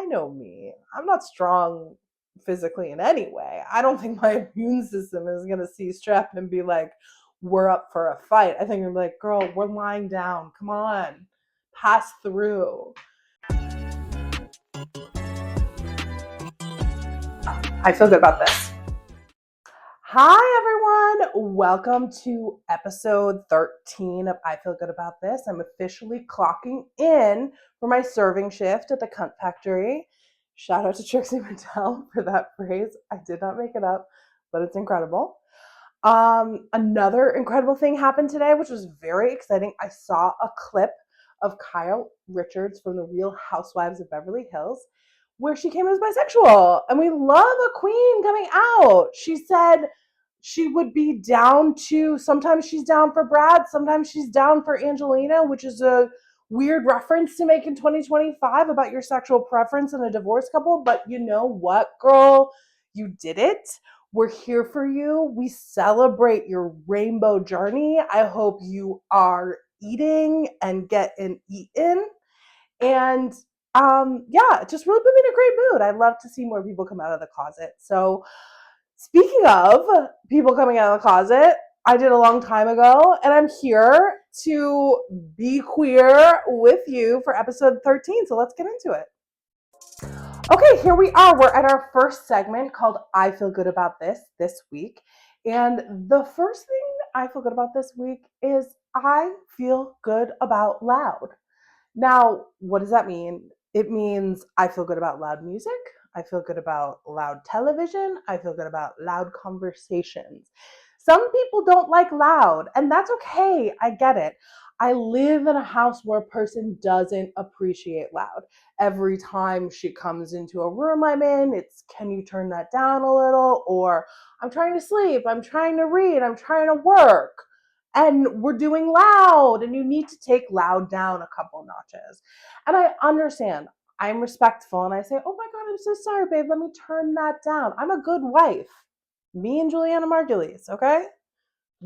know me. I'm not strong physically in any way. I don't think my immune system is going to see strep and be like, we're up for a fight. I think I'm like, girl, we're lying down. Come on, pass through. I feel good about this. Hi, everyone. Welcome to episode 13 of I Feel Good About This. I'm officially clocking in for my serving shift at the Cunt Factory. Shout out to Trixie Mattel for that phrase. I did not make it up, but it's incredible. Another incredible thing happened today, which was very exciting. I saw a clip of Kyle Richards from The Real Housewives of Beverly Hills, where she came as bisexual, and we love a queen coming out. She said she would be down to, sometimes she's down for Brad, sometimes she's down for Angelina, which is a weird reference to make in 2025 about your sexual preference in a divorced couple. But you know what, girl? You did it. We're here for you. We celebrate your rainbow journey. I hope you are eating and getting eaten. And yeah, it just really put me in a great mood. I love to see more people come out of the closet. So speaking of people coming out of the closet, I did a long time ago, and I'm here to be queer with you for episode 13. So let's get into it. Okay, here we are. We're at our first segment called I Feel Good About This week. And the first thing I feel good about this week is I feel good about loud. Now, what does that mean? It means I feel good about loud music. I feel good about loud television. I feel good about loud conversations. Some people don't like loud, and that's okay. I get it. I live in a house where a person doesn't appreciate loud. Every time she comes into a room I'm in, it's, can you turn that down a little? Or I'm trying to sleep, I'm trying to read, I'm trying to work. And we're doing loud, and you need to take loud down a couple notches. And I understand. I'm respectful, and I say, oh my God, I'm so sorry, babe. Let me turn that down. I'm a good wife. Me and Juliana Margulies, okay?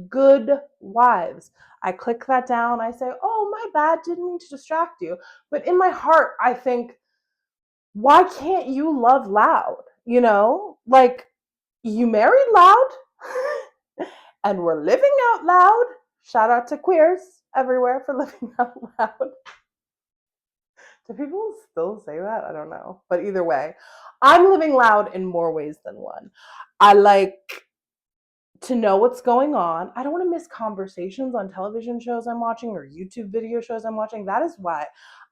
Good wives. I click that down. I say, oh, my bad. Didn't mean to distract you. But in my heart, I think, why can't you love loud? You know, like, you married loud and we're living out loud. Shout out to queers everywhere for living out loud. Do people still say that? I don't know. But either way, I'm living loud in more ways than one. I like to know what's going on. I don't want to miss conversations on television shows I'm watching or YouTube video shows I'm watching. That is why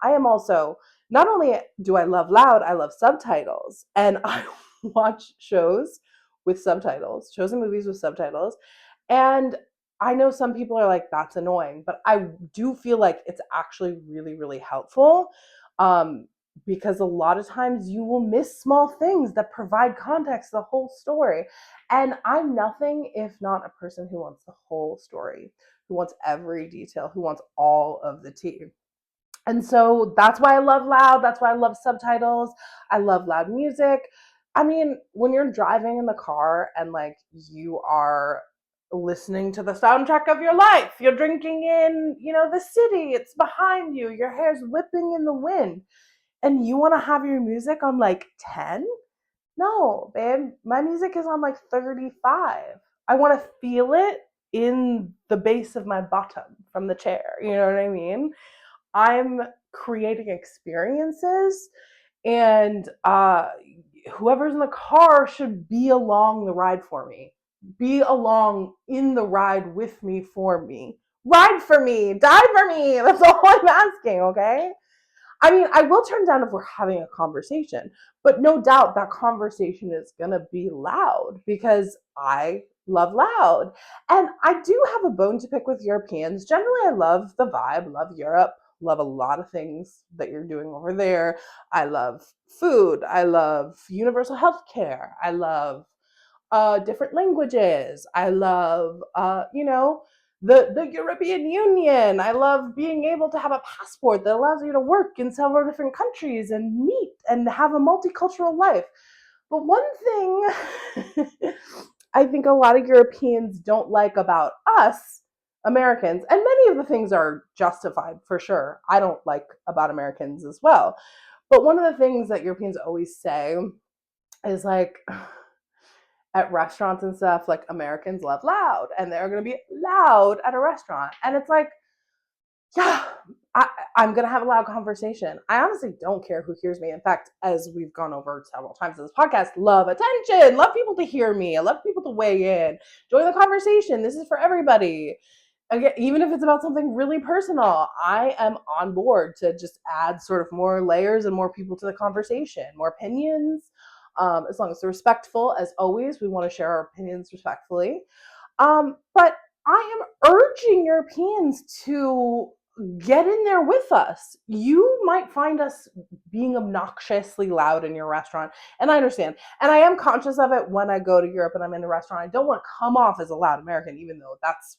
I am also, not only do I love loud, I love subtitles. And I watch shows with subtitles, shows and movies with subtitles. And I know some people are like, that's annoying, but I do feel like it's actually really, really helpful. Because a lot of times you will miss small things that provide context to the whole story. And I'm nothing if not a person who wants the whole story, who wants every detail, who wants all of the tea. And so that's why I love loud. That's why I love subtitles. I love loud music. I mean, when you're driving in the car and like you are listening to the soundtrack of your life, you're drinking in, the city, it's behind you, your hair's whipping in the wind, and you want to have your music on like 10? No, babe, my music is on like 35. I want to feel it in the base of my bottom from the chair. You know what I mean? I'm creating experiences, and whoever's in the car should be along the ride for me. Be along in the ride with me for me. Ride for me, die for me. That's all I'm asking, okay? I mean, I will turn down if we're having a conversation, but no doubt that conversation is going to be loud because I love loud. And I do have a bone to pick with Europeans. Generally, I love the vibe, love Europe, love a lot of things that you're doing over there. I love food. I love universal health care. I love different languages. I love, the European Union. I love being able to have a passport that allows you to work in several different countries and meet and have a multicultural life. But one thing I think a lot of Europeans don't like about us, Americans, and many of the things are justified for sure. I don't like about Americans as well. But one of the things that Europeans always say is like, at restaurants and stuff, like Americans love loud and they're going to be loud at a restaurant. And it's like, yeah, I'm going to have a loud conversation. I honestly don't care who hears me. In fact, as we've gone over several times in this podcast, love attention, love people to hear me. I love people to weigh in, join the conversation. This is for everybody. Again, even if it's about something really personal, I am on board to just add sort of more layers and more people to the conversation, more opinions. As long as they're respectful, as always, we want to share our opinions respectfully. But I am urging Europeans to get in there with us. You might find us being obnoxiously loud in your restaurant, and I understand. And I am conscious of it when I go to Europe and I'm in a restaurant. I don't want to come off as a loud American, even though that's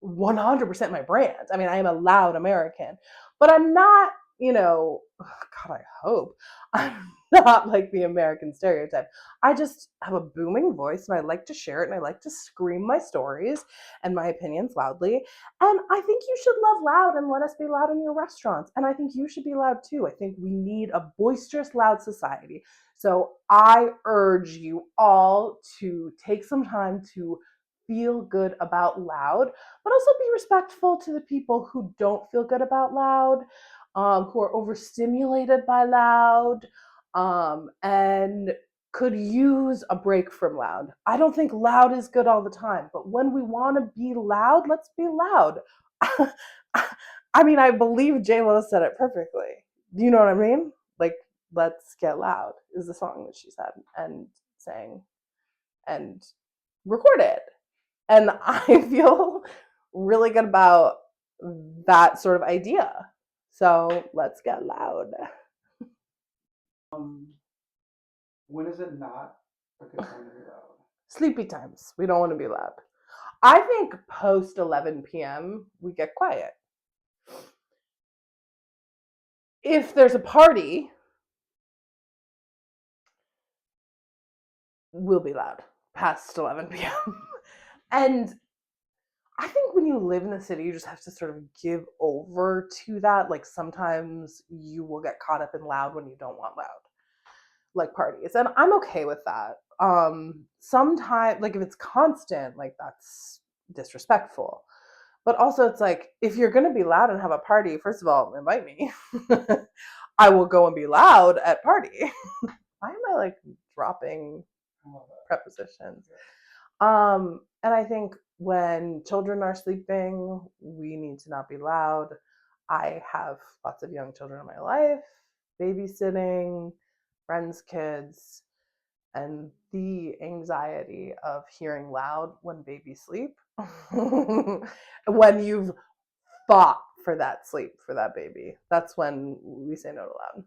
100% my brand. I mean, I am a loud American, but I'm not, God, I hope I'm not like the American stereotype. I just have a booming voice and I like to share it and I like to scream my stories and my opinions loudly. And I think you should love loud and let us be loud in your restaurants. And I think you should be loud too. I think we need a boisterous, loud society. So I urge you all to take some time to feel good about loud, but also be respectful to the people who don't feel good about loud, who are overstimulated by loud, and could use a break from loud. I don't think loud is good all the time, but when we want to be loud, let's be loud. I mean, I believe J-Lo said it perfectly. Do you know what I mean? Like, let's get loud is the song that she said and sang and recorded. And I feel really good about that sort of idea. So let's get loud. When is it not a good time to be loud? Sleepy times. We don't want to be loud. I think post 11 p.m., we get quiet. If there's a party, we'll be loud past 11 p.m. And I think when you live in the city, you just have to sort of give over to that. Like sometimes you will get caught up in loud when you don't want loud, like parties. And I'm okay with that. Sometimes, like if it's constant, like that's disrespectful. But also it's like, if you're going to be loud and have a party, first of all, invite me. I will go and be loud at party. Why am I like dropping prepositions? And I think when children are sleeping, we need to not be loud. I have lots of young children in my life, babysitting, friends' kids, and the anxiety of hearing loud when babies sleep, when you've fought for that sleep for that baby, that's when we say no to loud.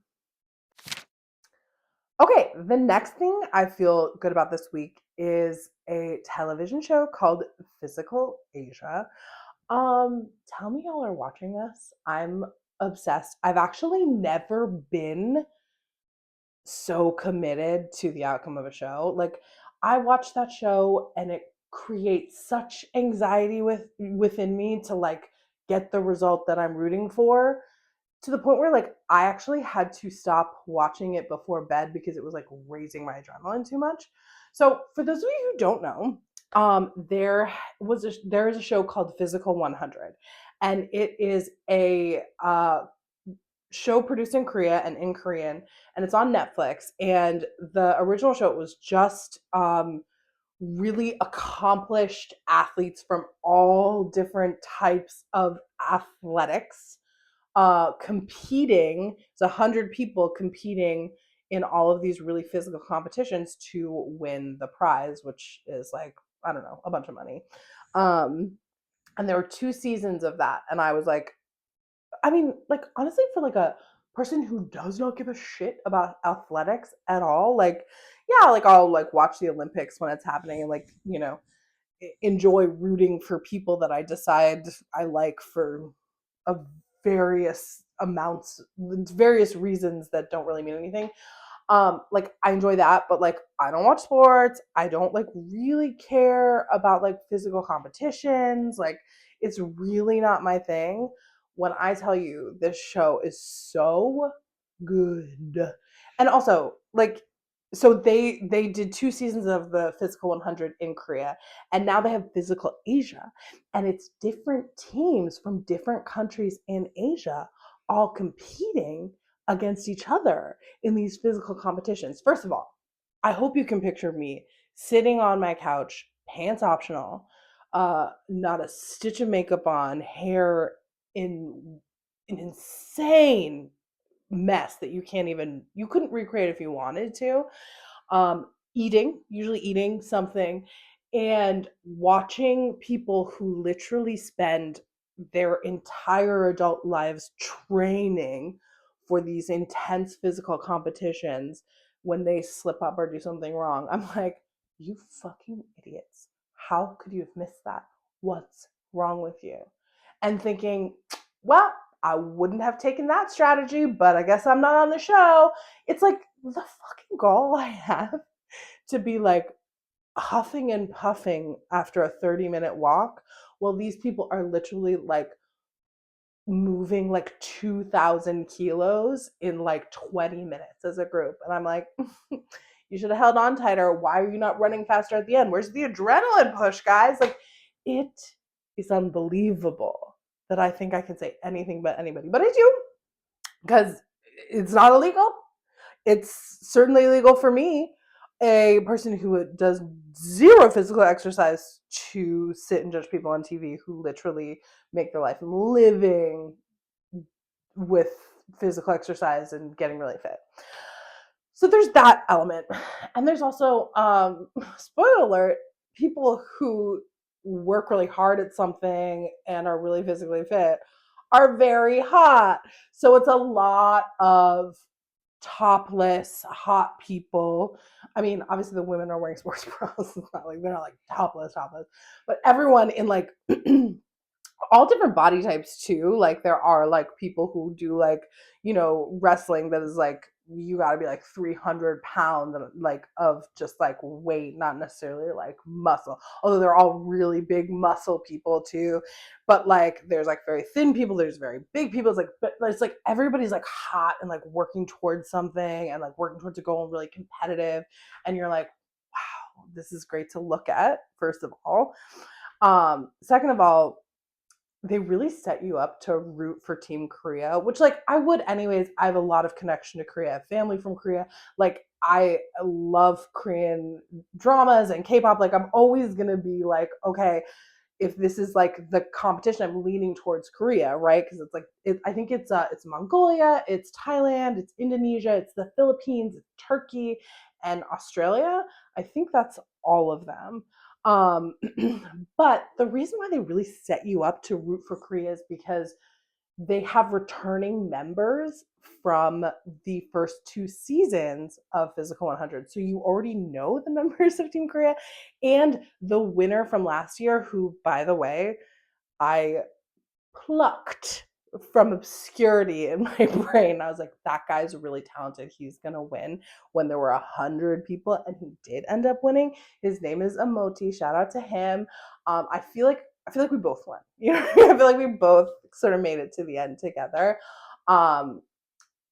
Okay, the next thing I feel good about this week is a television show called Physical Asia. Tell me y'all are watching this. I'm obsessed. I've actually never been so committed to the outcome of a show. Like I watch that show and it creates such anxiety within me to like get the result that I'm rooting for, to the point where like I actually had to stop watching it before bed because it was like raising my adrenaline too much. So for those of you who don't know, there is a show called Physical 100, and it is a show produced in Korea and in Korean, and it's on Netflix. And the original show was just really accomplished athletes from all different types of athletics competing. It's 100 people competing in all of these really physical competitions to win the prize, which is like, I don't know, a bunch of money. And there were 2 seasons of that, and I was like, I mean, like honestly, for like a person who does not give a shit about athletics at all, like yeah, like I'll like watch the Olympics when it's happening and like, enjoy rooting for people that I decide I like for a various amounts, various reasons that don't really mean anything. Like I enjoy that, but like I don't watch sports. I don't like really care about like physical competitions. Like it's really not my thing. When I tell you this show is so good. And also, like, so they did 2 seasons of the Physical 100 in Korea, and now they have Physical Asia, and it's different teams from different countries in Asia all competing against each other in these physical competitions. First of all, I hope you can picture me sitting on my couch, pants optional, not a stitch of makeup on, hair in an insane mess that you couldn't recreate if you wanted to. Usually eating something, and watching people who literally spend their entire adult lives training for these intense physical competitions, when they slip up or do something wrong, I'm like, you fucking idiots. How could you have missed that? What's wrong with you? And thinking, well, I wouldn't have taken that strategy, but I guess I'm not on the show. It's like the fucking gall I have to be like huffing and puffing after a 30-minute walk, while these people are literally like moving like 2,000 kilos in like 20 minutes as a group. And I'm like, you should have held on tighter. Why are you not running faster at the end? Where's the adrenaline push, guys? Like, it is unbelievable that I think I can say anything but anybody. But I do, because it's not illegal. It's certainly illegal for me, a person who does zero physical exercise, to sit and judge people on TV who literally make their life living with physical exercise and getting really fit. So there's that element. And there's also, spoiler alert, people who work really hard at something and are really physically fit are very hot. So it's a lot of topless hot people. I mean, obviously the women are wearing sports bras. It's not like they're not like topless, but everyone in like all different body types too. Like, there are like people who do like, wrestling that is like, you got to be like 300 pounds like of just like weight, not necessarily like muscle, although they're all really big muscle people too. But like, there's like very thin people, there's very big people. It's like, but it's like everybody's like hot and like working towards something and like working towards a goal and really competitive. And you're like, wow, this is great to look at, first of all. Second of all, they really set you up to root for Team Korea, which like I would anyways. I have a lot of connection to Korea. I have family from Korea. Like, I love Korean dramas and K-pop. Like, I'm always gonna be like, okay, if this is like the competition, I'm leaning towards Korea, right? Because it's like I think it's Mongolia, it's Thailand, it's Indonesia, it's the Philippines, it's Turkey, and Australia. I think that's all of them. Um, but the reason why they really set you up to root for Korea is because they have returning members from the first 2 seasons of Physical 100. So you already know the members of Team Korea, and the winner from last year, who, by the way, I plucked from obscurity in my brain. I was like, that guy's really talented. He's gonna win, when there were 100 people, and he did end up winning. His name is Amoti. Shout out to him. I feel like we both won. I feel like we both sort of made it to the end together. Um,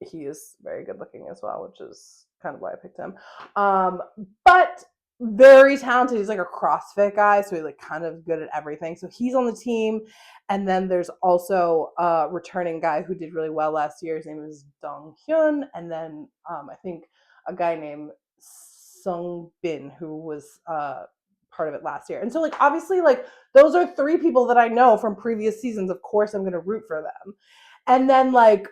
he is very good looking as well, which is kind of why I picked him. Um, but very talented. He's like a CrossFit guy, so he's like kind of good at everything. So he's on the team. And then there's also a returning guy who did really well last year. His name is Dong Hyun. And then I think a guy named Sung Bin, who was part of it last year. And so, like, obviously, like, those are 3 people that I know from previous seasons. Of course, I'm going to root for them. And then, like,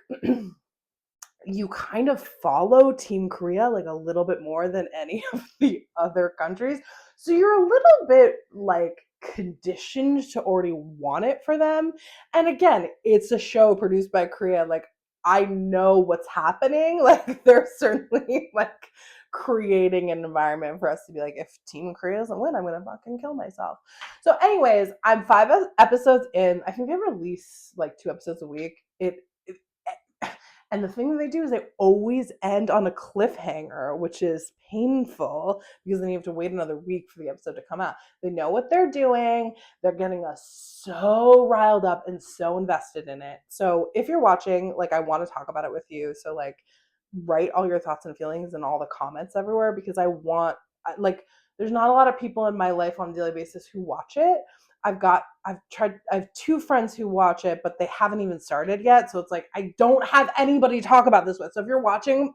you kind of follow Team Korea like a little bit more than any of the other countries. So you're a little bit like conditioned to already want it for them. And again, it's a show produced by Korea. Like, I know what's happening. Like, they're certainly like creating an environment for us to be like, if Team Korea doesn't win, I'm gonna fucking kill myself. So, anyways, I'm 5 episodes in. I think they release like 2 episodes a week. And the thing that they do is they always end on a cliffhanger, which is painful, because then you have to wait another week for the episode to come out. They know what they're doing. They're getting us so riled up and so invested in it. So if you're watching, like, I want to talk about it with you. So, like, write all your thoughts and feelings and all the comments everywhere because like there's not a lot of people in my life on a daily basis who watch it. I have two friends who watch it, but they haven't even started yet. So it's like I don't have anybody to talk about this with. So if you're watching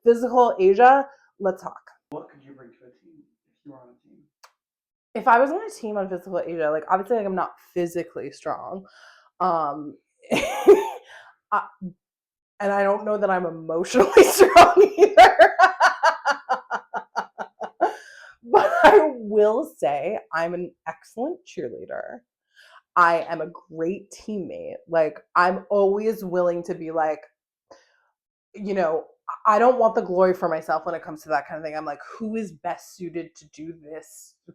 Physical Asia, let's talk. What could you bring to a team if you were on a team? If I was on a team on Physical Asia, like obviously like I'm not physically strong. Um I, and I don't know that I'm emotionally strong either. But I will say I'm an excellent cheerleader. I am a great teammate. Like I'm always willing to be like, you know, I don't want the glory for myself when it comes to that kind of thing. I'm like, who is best suited to do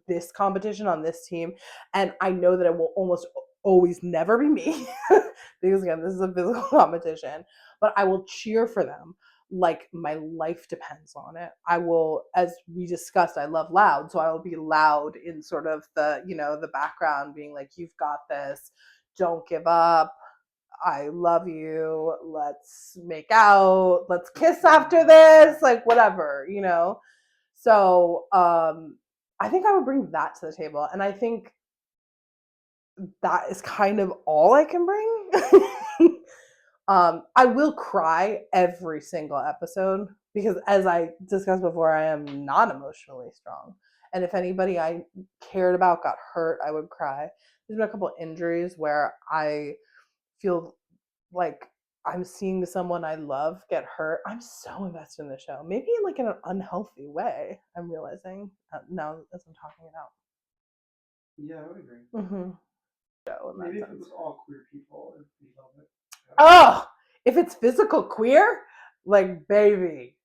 this competition on this team? And I know that it will almost always never be me because again, this is a physical competition, but I will cheer for them like my life depends on it. I will, as we discussed, I love loud, so I will be loud in sort of the, the background being like, you've got this, don't give up, I love you, let's make out, let's kiss after this, like whatever. So I think I would bring that to the table. And I think that is kind of all I can bring. I will cry every single episode because, as I discussed before, I am not emotionally strong. And if anybody I cared about got hurt, I would cry. There's been a couple injuries where I feel like I'm seeing someone I love get hurt. I'm so invested in the show. Maybe like in an unhealthy way. I'm realizing now as I'm talking it out. Yeah, I would agree. Mm-hmm. Maybe if it was all queer people, it'd be a little bit. Oh, if it's physical queer, like baby,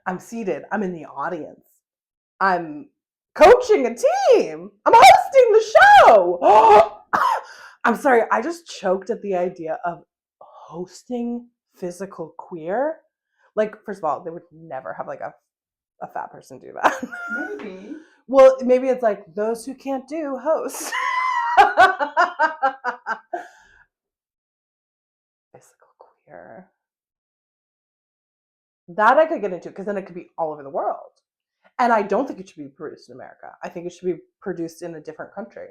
I'm seated. I'm in the audience. I'm coaching a team. I'm hosting the show. I'm sorry. I just choked at the idea of hosting physical queer. Like, first of all, they would never have like a fat person do that. Maybe. Well, maybe it's like those who can't do host. Physical queer. That I could get into because then it could be all over the world. And I don't think it should be produced in America. I think it should be produced in a different country.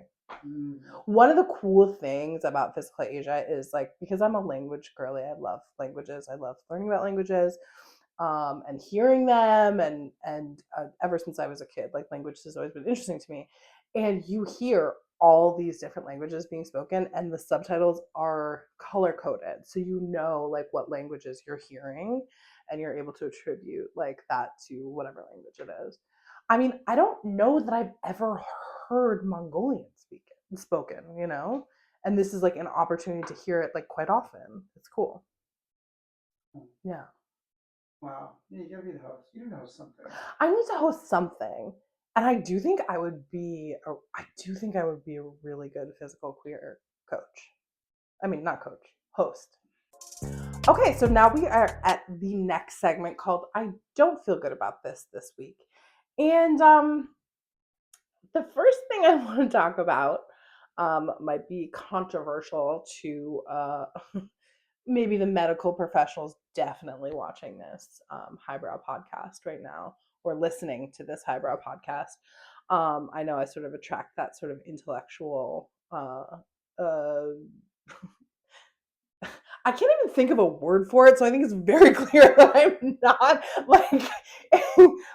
One of the cool things about Physical Asia is like, because I'm a language girly, I love languages. I love learning about languages and hearing them. And ever since I was a kid, like language has always been interesting to me. And you hear all these different languages being spoken and the subtitles are color coded. So you know like what languages you're hearing and you're able to attribute like that to whatever language it is. I mean, I don't know that I've ever heard Mongolian spoken. And this is like an opportunity to hear it like quite often. It's cool. Yeah. Wow. Yeah, you gotta be the host. You know something. I need to host something. And I do think I would be a really good physical queer coach. I mean, not coach, host. Okay, so now we are at the next segment called I Don't Feel Good About This week. And the first thing I want to talk about might be controversial to maybe the medical professionals definitely watching this highbrow podcast right now or listening to this highbrow podcast. I know I sort of attract that sort of intellectual I can't even think of a word for it, so I think it's very clear that I'm not like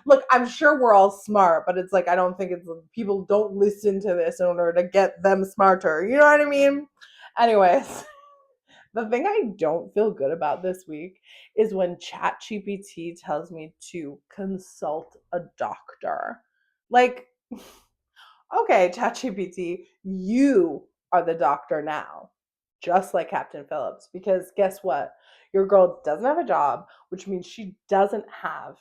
look, I'm sure we're all smart, but it's like I don't think it's people don't listen to this in order to get them smarter. You know what I mean? Anyways, the thing I don't feel good about this week is when ChatGPT tells me to consult a doctor. Like, okay, ChatGPT, you are the doctor now, just like Captain Phillips. Because guess what? Your girl doesn't have a job, which means she doesn't have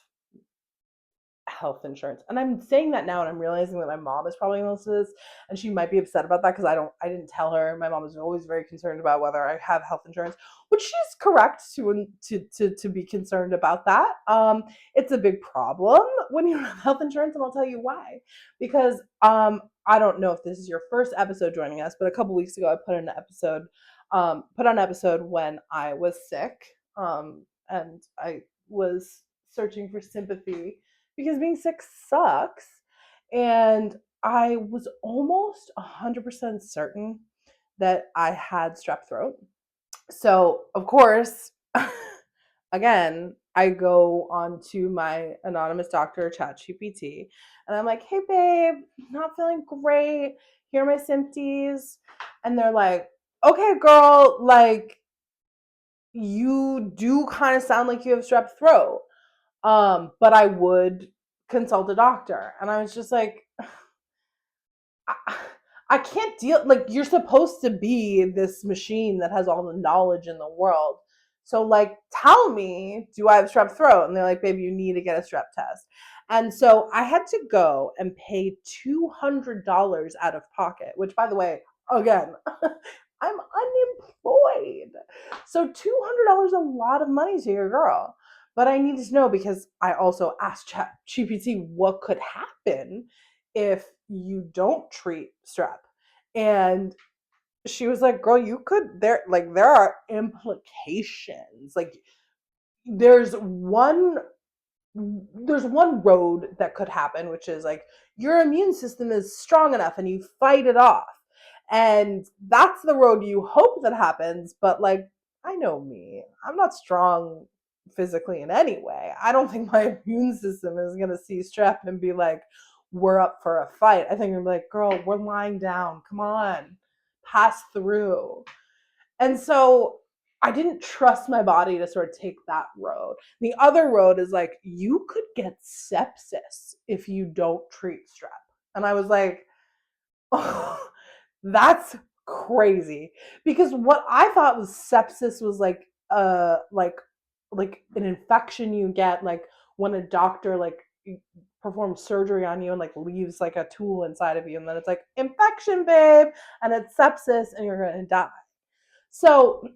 health insurance. And I'm saying that now and I'm realizing that my mom is probably going to listen to this and she might be upset about that because I didn't tell her. My mom is always very concerned about whether I have health insurance, which she's correct to be concerned about that. It's a big problem when you have health insurance, and I'll tell you why. Because I don't know if this is your first episode joining us, but a couple weeks ago I put on an episode when I was sick. and I was searching for sympathy because being sick sucks. And I was almost 100% certain that I had strep throat. So, of course, again, I go on to my anonymous doctor, ChatGPT, and I'm like, hey, babe, not feeling great. Here are my symptoms. And they're like, okay, girl, like, you do kind of sound like you have strep throat. But I would consult a doctor. And I was just like, I, I can't deal. Like, you're supposed to be this machine that has all the knowledge in the world. So, like, tell me, do I have strep throat? And they're like, baby, you need to get a strep test. And so I had to go and pay $200 out of pocket, which, by the way, again, I'm unemployed. So $200 is a lot of money to your girl. But I needed to know because I also asked ChatGPT what could happen if you don't treat strep. And she was like, girl, you could there are implications. Like there's one there's one road that could happen, which is like your immune system is strong enough and you fight it off. And that's the road you hope that happens. But like, I know me, I'm not strong physically in any way. I don't think my immune system is going to see strep and be like, we're up for a fight. I think I'm like, girl, we're lying down. Come on, pass through. And so I didn't trust my body to sort of take that road. The other road is like, you could get sepsis if you don't treat strep. And I was like, oh, that's crazy. Because what I thought was sepsis was like an infection you get like when a doctor like performs surgery on you and like leaves like a tool inside of you and then it's like infection babe and it's sepsis and you're going to die. So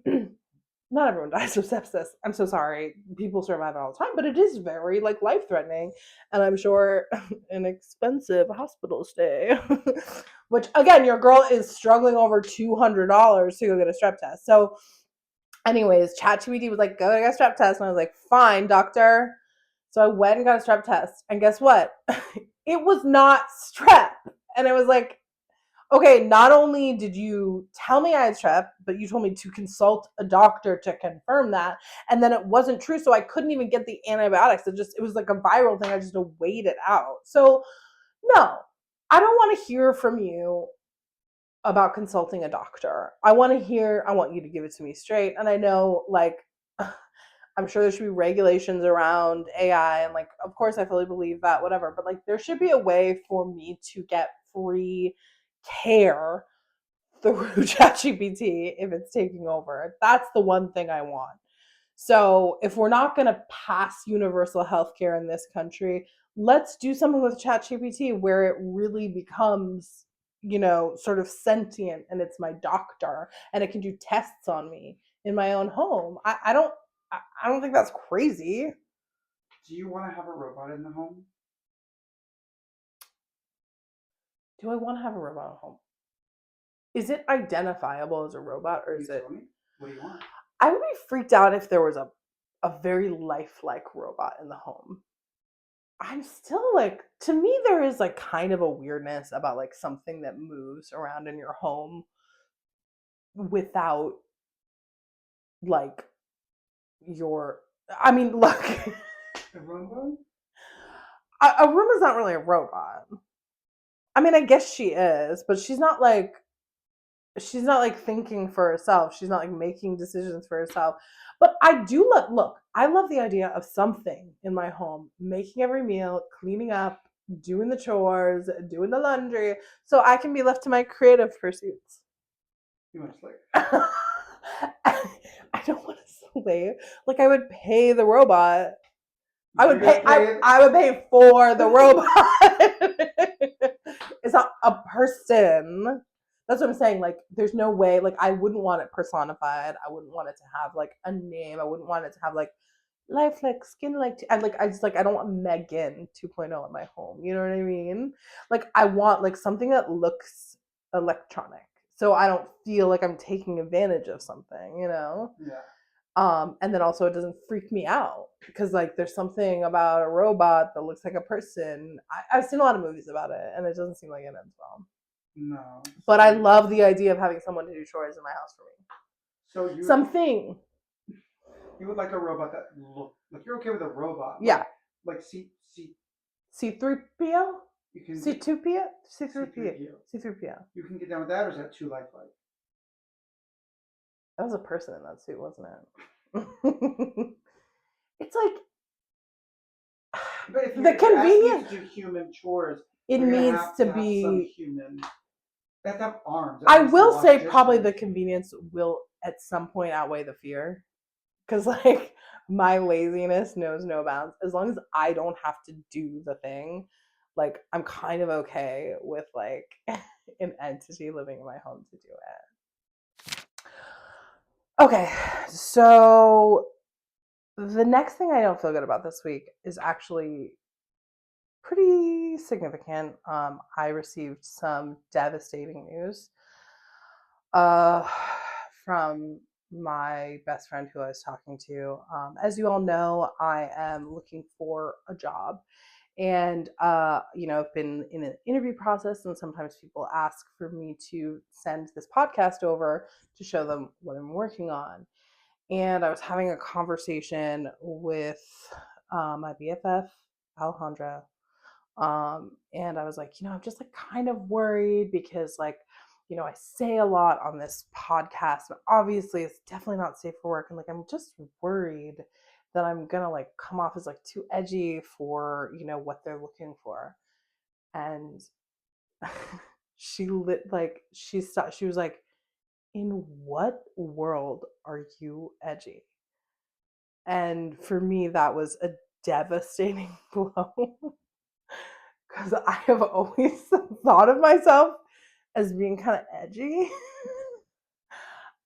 not everyone dies of sepsis. I'm so sorry. People survive it all the time, but it is very like life threatening, and I'm sure an expensive hospital stay. Which again, your girl is struggling over $200 to go get a strep test. So, anyways, ChatGPT was like, "Go get a strep test," and I was like, "Fine, doctor." So I went and got a strep test, and guess what? It was not strep, and it was like, okay, not only did you tell me I had strep, but you told me to consult a doctor to confirm that. And then it wasn't true. So I couldn't even get the antibiotics. It was like a viral thing. I just had to wait it out. So no, I don't want to hear from you about consulting a doctor. I want you to give it to me straight. And I know like, I'm sure there should be regulations around AI and like, of course I fully believe that, whatever, but like there should be a way for me to get free care through ChatGPT if it's taking over. That's the one thing I want. So if we're not going to pass universal healthcare in this country, let's do something with ChatGPT where it really becomes, sort of sentient and it's my doctor and it can do tests on me in my own home. I don't think that's crazy. Do you want to have a robot in the home? Do I want to have a robot at home? Is it identifiable as a robot or is You it? tell me. What do you want? I would be freaked out if there was a very lifelike robot in the home. I'm still like, to me, there is like kind of a weirdness about like something that moves around in your home without like your. I mean, look, A Roomba? a Roomba's not really a robot. I mean, I guess she is, but she's not like thinking for herself. She's not like making decisions for herself. But I do I love the idea of something in my home, making every meal, cleaning up, doing the chores, doing the laundry, so I can be left to my creative pursuits. You want to slave? I don't want to slave. Like I would pay the robot. Pay I would pay for the robot. It's not a person. That's what I'm saying. Like, there's no way. Like, I wouldn't want it personified. I wouldn't want it to have like a name. I wouldn't want it to have like life like skin like. I don't want Megan 2.0 in my home. You know what I mean? Like, I want like something that looks electronic, so I don't feel like I'm taking advantage of something. Yeah. And then also it doesn't freak me out because like there's something about a robot that looks like a person. I've seen a lot of movies about it, and it doesn't seem like it ends well. No. But I love the idea of having someone to do chores in my house for me. So Something. you would like a robot that look like you're okay with a robot. Yeah. Like C C3PO? you can C2PO? C3PO. C3PO. C3PO. You can get down with that, or is that too lifelike? That was a person in that suit, wasn't it? It's like But if the you're asking me convenience. to do human chores, It they're gonna needs have to to have some be. human. They have to have arms. I At least to will wash say probably the dishes. convenience will at some point outweigh the fear. Because like my laziness knows no bounds. As long as I don't have to do the thing, like I'm kind of okay with like an entity living in my home to do it. Okay, so the next thing I don't feel good about this week is actually pretty significant. I received some devastating news uh, from my best friend who I was talking to. As you all know, I am looking for a job. And, I've been in an interview process, and sometimes people ask for me to send this podcast over to show them what I'm working on. And I was having a conversation with my BFF, Alejandra, and I was like, I'm just like kind of worried because like, I say a lot on this podcast, but obviously it's definitely not safe for work. And like, I'm just worried that I'm gonna like come off as like too edgy for, what they're looking for. And she was like, in what world are you edgy? And for me, that was a devastating blow because I have always thought of myself as being kind of edgy.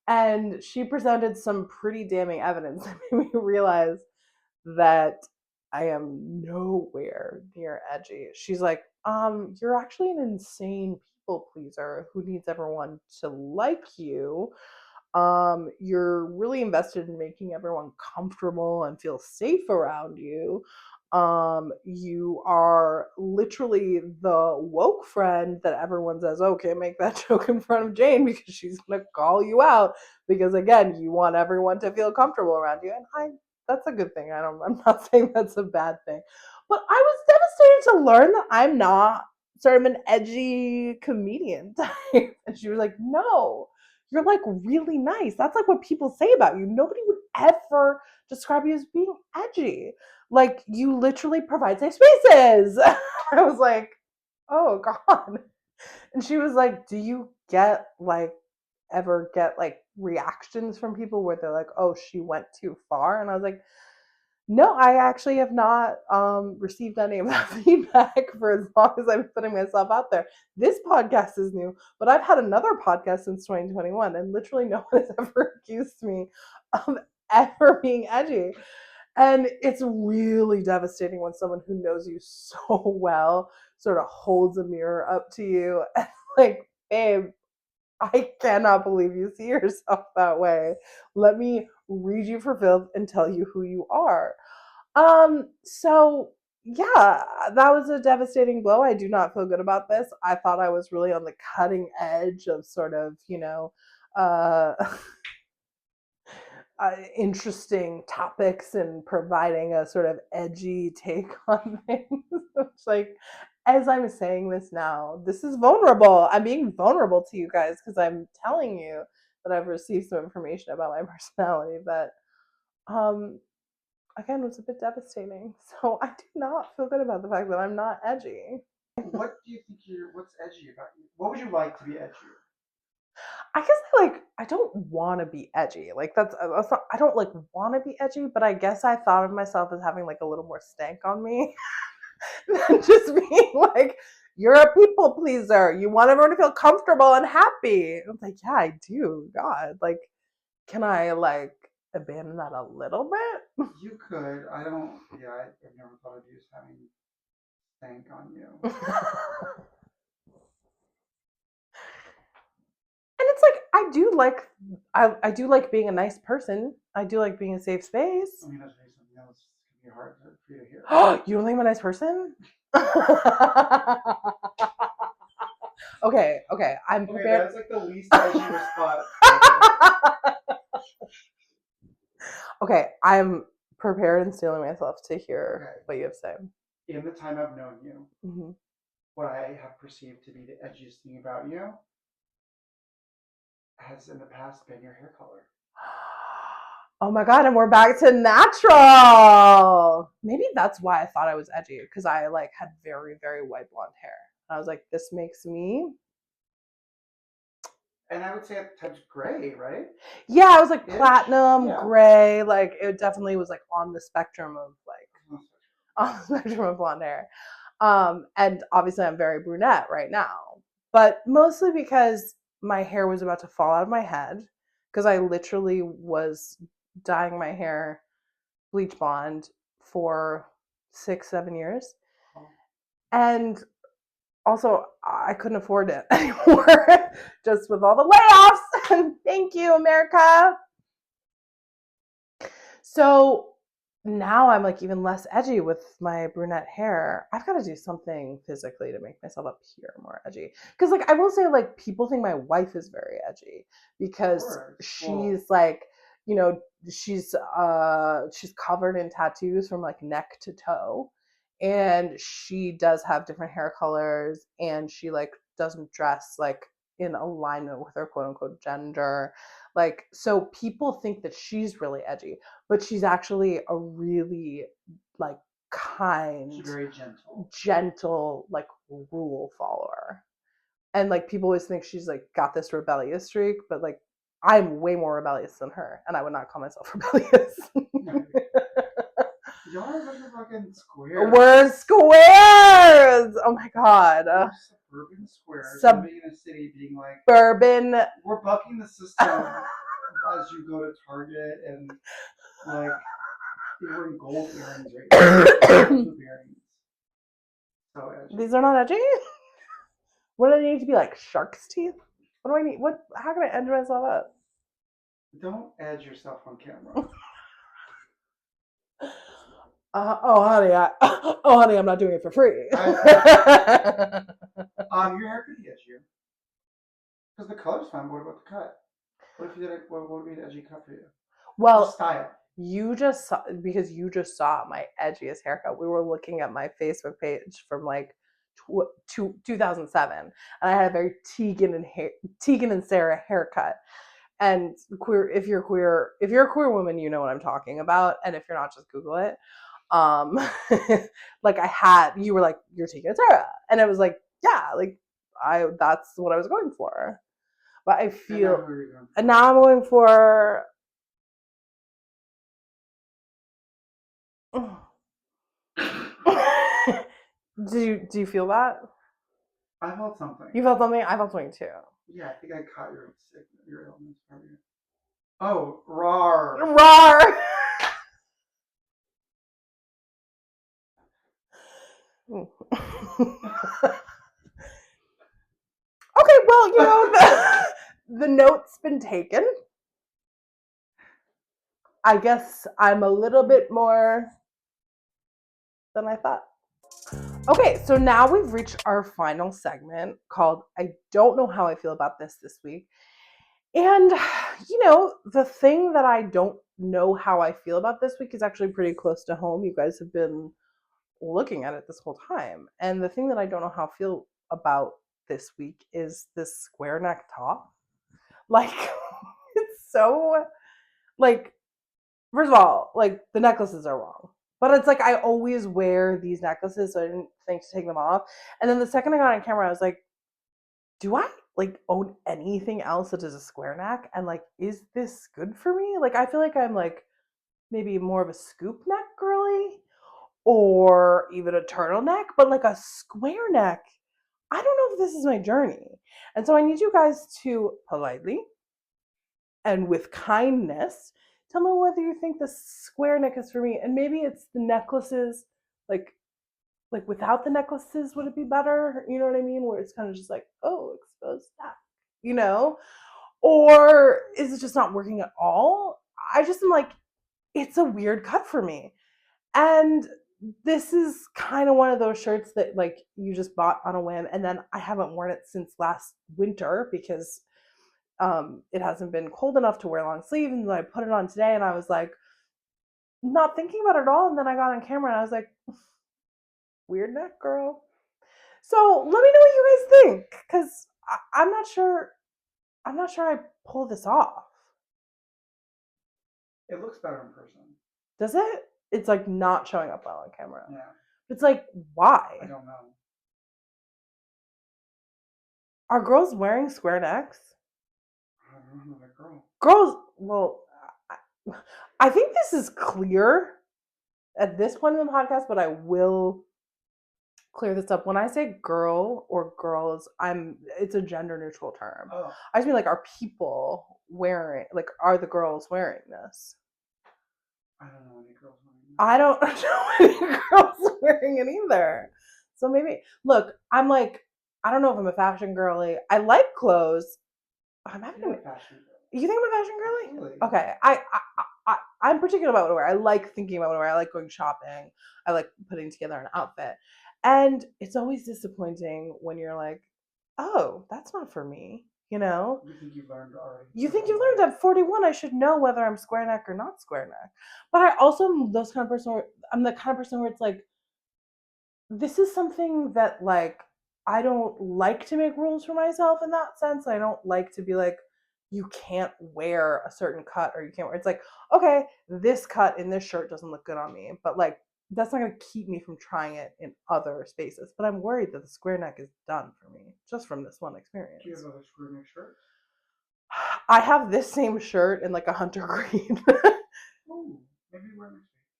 And she presented some pretty damning evidence that made me realize that I am nowhere near edgy. She's like, you're actually an insane people pleaser who needs everyone to like you. You're really invested in making everyone comfortable and feel safe around you. You are literally the woke friend that everyone says, oh, can't make that joke in front of Jane because she's gonna call you out because again, you want everyone to feel comfortable around you. And that's a good thing. I'm not saying that's a bad thing. But I was devastated to learn that I'm not sort of an edgy comedian type. And she was like, no, you're like really nice. That's like what people say about you. Nobody would ever describe you as being edgy. Like you literally provide safe spaces. I was like, oh God. And she was like, do you get like ever get like reactions from people where they're like, oh, she went too far? And I was like, no, I actually have not received any of that feedback for as long as I'm putting myself out there. This podcast is new, but I've had another podcast since 2021, and literally no one has ever accused me of ever being edgy. And it's really devastating when someone who knows you so well sort of holds a mirror up to you and like, babe, I cannot believe you see yourself that way. Let me read you for filth and tell you who you are. So yeah, that was a devastating blow. I do not feel good about this. I thought I was really on the cutting edge of sort of, uh, interesting topics and providing a sort of edgy take on things. It's like, as I'm saying this now, this is vulnerable. I'm being vulnerable to you guys because I'm telling you that I've received some information about my personality that, um, again, was a bit devastating. So I do not feel good about the fact that I'm not edgy. What do you think what's edgy about you? What would you like to be edgier? I guess I don't want to be edgy. Like that's not, I don't like want to be edgy, but I guess I thought of myself as having like a little more stank on me than just being like, you're a people pleaser. You want everyone to feel comfortable and happy. I was like, yeah, I do. God, like, can I like abandon that a little bit? You could. I don't. Yeah, I've never thought of you as having stank on you. And it's like I do like I do like being a nice person. I do like being a safe space. I mean, I'll tell you something else. It's gonna be hard for you to hear. You don't think I'm a nice person? Okay, I'm Okay, prepared. that's like the least edgy response. Okay, I'm prepared and stealing myself to hear Okay. what you have to say. In the time I've known you, Mm-hmm. what I have perceived to be the edgiest thing about you has in the past been your hair color. Oh my god, and we're back to natural. Maybe that's why I thought I was edgy, because I like had very, very white blonde hair. I was like, this makes me. And I would say at times gray, right? Yeah, I was like Ish? platinum, Yeah. gray. Like it definitely was like on the spectrum of like on the spectrum of blonde hair. And obviously I'm very brunette right now, but mostly because my hair was about to fall out of my head because I literally was dyeing my hair bleach blonde for 6, 7 years. And also, I couldn't afford it anymore just with all the layoffs. Thank you, America. So now I'm like even less edgy with my brunette hair. I've got to do something physically to make myself appear more edgy. Because like I will say, like people think my wife is very edgy because she's like, you know, she's covered in tattoos from like neck to toe, and she does have different hair colors, and she like doesn't dress like in alignment with her quote unquote gender. Like so people think that she's really edgy, but she's actually a really like kind, She's very gentle, like rule follower. And like people always think she's like got this rebellious streak, but like I'm way more rebellious than her, and I would not call myself rebellious. Y'all are a bunch of fucking squares. We're squares. Oh my god. We're suburban squares living in a city, being like Suburban. We're bucking the system as you go to Target and like you're wearing gold earrings right now. Earrings. So edgy. These are not edgy. What do they need to be like? Shark's teeth? What do I need? What? How can I edge myself up? Don't edge yourself on camera. Oh honey, I'm not doing it for free. Your hair could be edgier because the color's fine. But what about the cut? What if you did a, what would be an edgy cut for you? Well, style. You just saw, because you just saw my edgiest haircut. We were looking at my Facebook page from like 2007, and I had a very Tegan and Sarah haircut. And queer, if you're a queer woman, you know what I'm talking about. And if you're not, just Google it. Um, like you were like, you're Tegan and Sarah, and it was like, yeah, like that's what I was going for. But I feel, and now I'm going for. Do you feel that? I felt something. You felt something? I felt something too. Yeah, I think I caught your illness. Oh, rawr. Rawr. Okay, well, you know, the note's been taken. I guess I'm a little bit more than I thought. Okay, so now we've reached our final segment called I Don't Know How I Feel About This week. And, you know, the thing that I don't know how I feel about this week is actually pretty close to home. You guys have been looking at it this whole time. And the thing that I don't know how I feel about this week is this square neck top. Like, it's so, like, first of all, like, the necklaces are wrong. But it's like I always wear these necklaces, so I didn't think to take them off. And then the second I got on camera, I was like, do I like own anything else that is a square neck? And like, is this good for me? Like, I feel like I'm like maybe more of a scoop neck girly or even a turtleneck, but like a square neck, I don't know if this is my journey. And so I need you guys to politely and with kindness tell me whether you think the square neck is for me. And maybe it's the necklaces, like without the necklaces, would it be better? You know what I mean? Where it's kind of just like, oh, exposed neck, you know? or is it just not working at all? I just am like, it's a weird cut for me. And this is kind of one of those shirts that like you just bought on a whim, and then I haven't worn it since last winter because it hasn't been cold enough to wear long sleeves. And then I put it on today, and I was like, not thinking about it at all. And then I got on camera, and I was like, weird neck, girl. So let me know what you guys think, because I'm not sure. I'm not sure I pull this off. It looks better in person. Does it? It's like not showing up well on camera. Yeah. It's like, why? I don't know. Are girls wearing square necks? I don't know that girl. Girls, well, I think this is clear at this point in the podcast, but I will clear this up. When I say girl or girls, it's a gender neutral term. Oh. I just mean like, are people wearing, like, are the girls wearing this? I don't know any girls wearing it. I don't know any girls wearing it either. So maybe, look, I'm like, I don't know if I'm a fashion girly. I like clothes. I'm having You're a fashion girl. You think I'm a fashion girly? Absolutely. Okay. I'm particular about what I wear. I like thinking about what I wear. I like going shopping. I like putting together an outfit. And it's always disappointing when you're like, oh, that's not for me. You know? You think you've learned already. You think you've learned at 41, I should know whether I'm square neck or not square neck. But I also am those kind of person where I'm the kind of person where it's like, this is something that like I don't like to make rules for myself in that sense. I don't like to be like, you can't wear a certain cut or you can't wear. It's like, okay, this cut in this shirt doesn't look good on me, but like that's not going to keep me from trying it in other spaces. But I'm worried that the square neck is done for me just from this one experience. Do you have other square neck shirts? I have this same shirt in like a hunter green. Oh, maybe wear next week.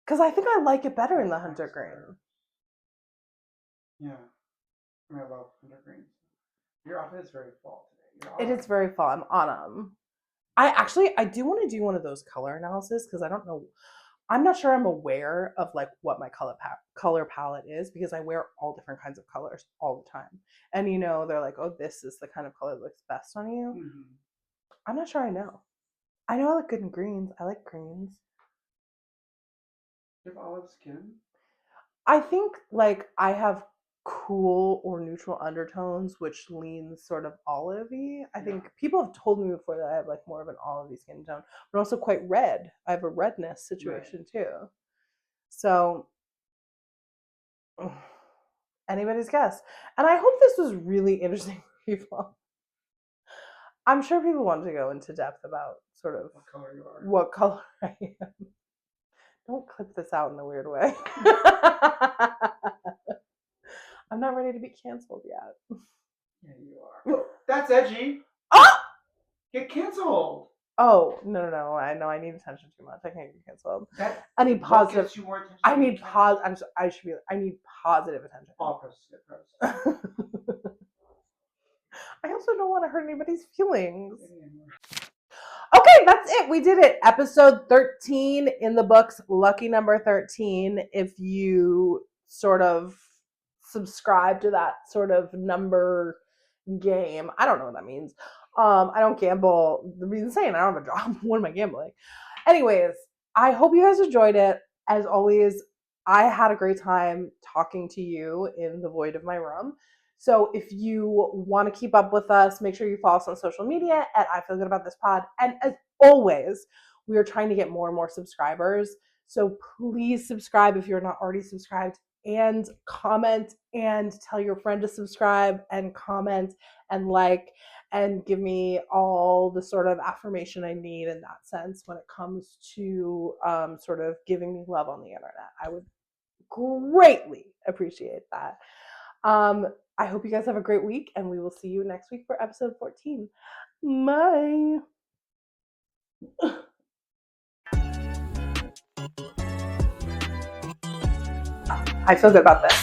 Because I think I like it better in the hunter green. Yeah. I love hunter greens. Your outfit is very fall today. It is very fall. I'm autumn. I do want to do one of those color analysis because I don't know. I'm not sure I'm aware of like what my color palette is because I wear all different kinds of colors all the time. And you know, they're like, oh, this is the kind of color that looks best on you. Mm-hmm. I'm not sure I know. I know I look good in greens. I like greens. You have olive skin? I think like I have cool or neutral undertones, which leans sort of olivey. I think people have told me before that I have like more of an olivey skin tone, but also quite red. I have a redness situation too. So anybody's guess. And I hope this was really interesting for people. I'm sure people want to go into depth about sort of what color you are. What color I am. Don't clip this out in a weird way. I'm not ready to be canceled yet. Yeah, you are. Oh, that's edgy. Oh! Get canceled. Oh, no. I know I need attention too much. I can't get canceled. I need positive. What gets you more attention? I need I need positive attention. All posts. I also don't want to hurt anybody's feelings. Okay, that's it. We did it. Episode 13 in the books. Lucky number 13. If you sort of subscribe to that sort of number game. I don't know what that means. I don't gamble. The reason saying I don't have a job. What am I gambling? Anyways, I hope you guys enjoyed it. As always, I had a great time talking to you in the void of my room. So if you want to keep up with us, make sure you follow us on social media at I Feel Good About This Pod. And as always, we are trying to get more and more subscribers. So please subscribe if you're not already subscribed, and comment and tell your friend to subscribe and comment and like and give me all the sort of affirmation I need in that sense when it comes to sort of giving me love on the internet. I would greatly appreciate that. I hope you guys have a great week, and we will see you next week for episode 14. Bye. I feel good about this.